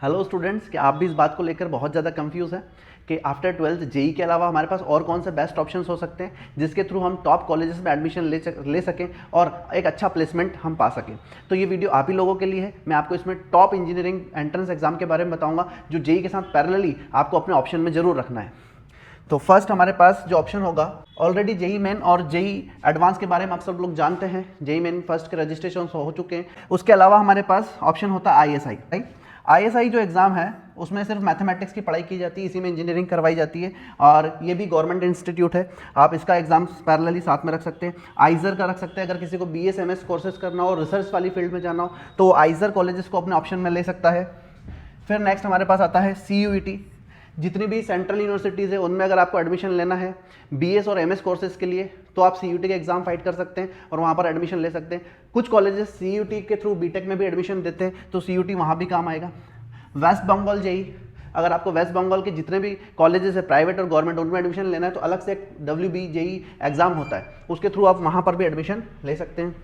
Hello students, क्या आप भी इस बात को लेकर बहुत ज़्यादा कंफ्यूज हैं कि आफ्टर 12th जेई के अलावा हमारे पास और कौन से बेस्ट ऑप्शंस हो सकते हैं जिसके थ्रू हम टॉप कॉलेजेस में एडमिशन ले सकें और एक अच्छा प्लेसमेंट हम पा सकें। तो ये वीडियो आप ही लोगों के लिए है। मैं आपको इसमें टॉप इंजीनियरिंग एंट्रेंस एग्जाम के बारे में बताऊंगा जो जेई के साथ पैरेलली आपको अपने ऑप्शन में ज़रूर रखना है। तो फर्स्ट हमारे पास जो ऑप्शन होगा, ऑलरेडी जेई मेन और जेई एडवांस के बारे में आप सब लोग जानते हैं। जेई मेन फर्स्ट के रजिस्ट्रेशन हो चुके हैं। उसके अलावा हमारे पास ऑप्शन होता है आईएसआई। आईएसआई जो एग्ज़ाम है उसमें सिर्फ मैथमेटिक्स की पढ़ाई की जाती है, इसी में इंजीनियरिंग करवाई जाती है और ये भी गवर्नमेंट इंस्टीट्यूट है। आप इसका एग्जाम पैरेलली साथ में रख सकते हैं। आइजर का रख सकते हैं। अगर किसी को बीएस एमएस कोर्सेज करना हो, रिसर्च वाली फील्ड में जाना हो तो आइजर कॉलेजेस को अपने ऑप्शन में ले सकता है। फिर नेक्स्ट हमारे पास आता है सीयूईटी। जितनी भी सेंट्रल यूनिवर्सिटीज़ है उनमें अगर आपको एडमिशन लेना है बीएस और एमएस कोर्सेज के लिए तो आप सीयूटी के एग्जाम फाइट कर सकते हैं और वहाँ पर एडमिशन ले सकते हैं। कुछ कॉलेजेस सीयूटी के थ्रू बीटेक में भी एडमिशन देते हैं तो सीयूटी वहाँ भी काम आएगा। वेस्ट बंगाल जेई, अगर आपको वेस्ट बंगाल के जितने भी कॉलेजेस है प्राइवेट और गवर्नमेंट उनमें एडमिशन लेना है तो अलग से एक WB जेई एग्जाम होता है, उसके थ्रू आप वहाँ पर भी एडमिशन ले सकते हैं।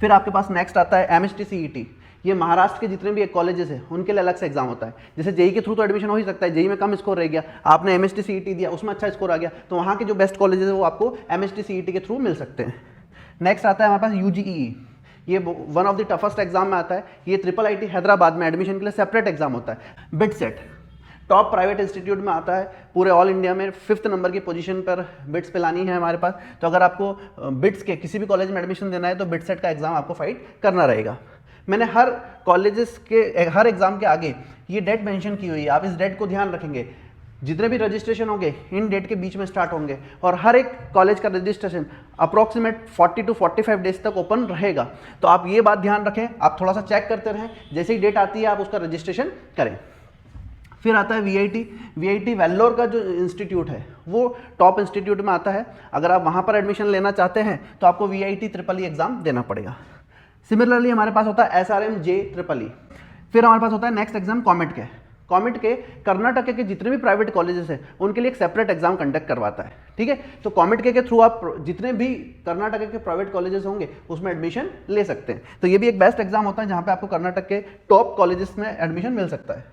फिर आपके पास नेक्स्ट आता है MST CET। ये महाराष्ट्र के जितने भी कॉलेजेस हैं उनके लिए अलग से एग्जाम होता है। जैसे जेई के थ्रू तो एडमिशन हो ही सकता है, जेई में कम स्कोर रह गया, आपने MST CET दिया उसमें अच्छा स्कोर आ गया तो वहाँ के जो बेस्ट कॉलेजेस है वो आपको MST CET के थ्रू मिल सकते हैं। नेक्स्ट आता है हमारे पास UGE। ये one of the toughest exam में आता है। ये IIIT हैदराबाद में एडमिशन के लिए सेपरेट एग्जाम होता है। बिटसेट टॉप प्राइवेट इंस्टीट्यूट में आता है। पूरे ऑल इंडिया में 5th नंबर की पोजीशन पर बिट्स पे लानी है हमारे पास। तो अगर आपको बिट्स के किसी भी कॉलेज में एडमिशन देना है तो बिटसेट का एग्जाम आपको फाइट करना रहेगा। मैंने हर कॉलेजेस के हर एग्जाम के आगे ये डेट मेंशन की हुई है, आप इस डेट को ध्यान रखेंगे। जितने भी रजिस्ट्रेशन होंगे इन डेट के बीच में स्टार्ट होंगे और हर एक कॉलेज का रजिस्ट्रेशन अप्रॉक्सीमेट 40 to 45 डेज तक ओपन रहेगा। तो आप ये बात ध्यान रखें, आप थोड़ा सा चेक करते रहें, जैसे ही डेट आती है आप उसका रजिस्ट्रेशन करें। फिर आता है VIT वेल्लोर का जो इंस्टीट्यूट है वो टॉप इंस्टीट्यूट में आता है। अगर आप वहाँ पर एडमिशन लेना चाहते हैं तो आपको VIT EEE एग्जाम देना पड़ेगा। सिमिलरली हमारे पास होता है SRM JEEE। फिर हमारे पास होता है नेक्स्ट एग्जाम कॉमेट के कर्नाटक के जितने भी प्राइवेट कॉलेजेस हैं उनके लिए एक सेपरेट एग्जाम कंडक्ट करवाता है। ठीक है, तो कॉमेट के थ्रू आप जितने भी कर्नाटक के प्राइवेट कॉलेजेस होंगे उसमें एडमिशन ले सकते हैं। तो ये भी एक बेस्ट एग्जाम होता है जहाँ पे आपको कर्नाटक के टॉप कॉलेजेस में एडमिशन मिल सकता है।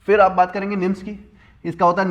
फिर आप बात करेंगे निम्स की। इसका होता है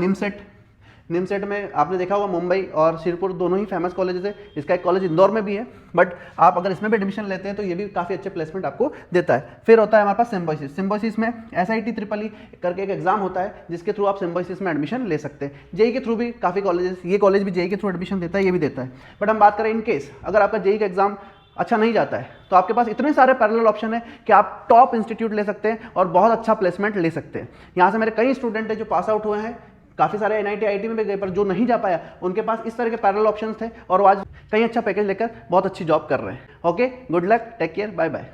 निमसेट में आपने देखा होगा मुंबई और सिरपुर दोनों ही फेमस कॉलेजेस है। इसका एक कॉलेज इंदौर में भी है, बट आप अगर इसमें भी एडमिशन लेते हैं तो ये भी काफ़ी अच्छे प्लेसमेंट आपको देता है। फिर होता है हमारे पास सिम्बोसिस में SIT EEE करके एक एग्जाम होता है जिसके थ्रू आप सिम्बोसिस में एडमिशन ले सकते हैं। जेई के थ्रू भी काफ़ी कॉलेजेस, ये कॉलेज भी जेई के थ्रू एडमिशन देता है, ये भी देता है। बट हम बात करें इन केस अगर आपका जेई का एग्जाम अच्छा नहीं जाता है तो आपके पास इतने सारे पैरेलल ऑप्शन है कि आप टॉप इंस्टीट्यूट ले सकते हैं और बहुत अच्छा प्लेसमेंट ले सकते हैं। यहाँ से मेरे कई स्टूडेंट हैं जो पास आउट हुए हैं, काफ़ी सारे NIT IIT में भी गए, पर जो नहीं जा पाया उनके पास इस तरह के पैरेलल ऑप्शंस थे और वो आज कहीं अच्छा पैकेज लेकर बहुत अच्छी जॉब कर रहे हैं। Okay, good luck, take care, bye bye.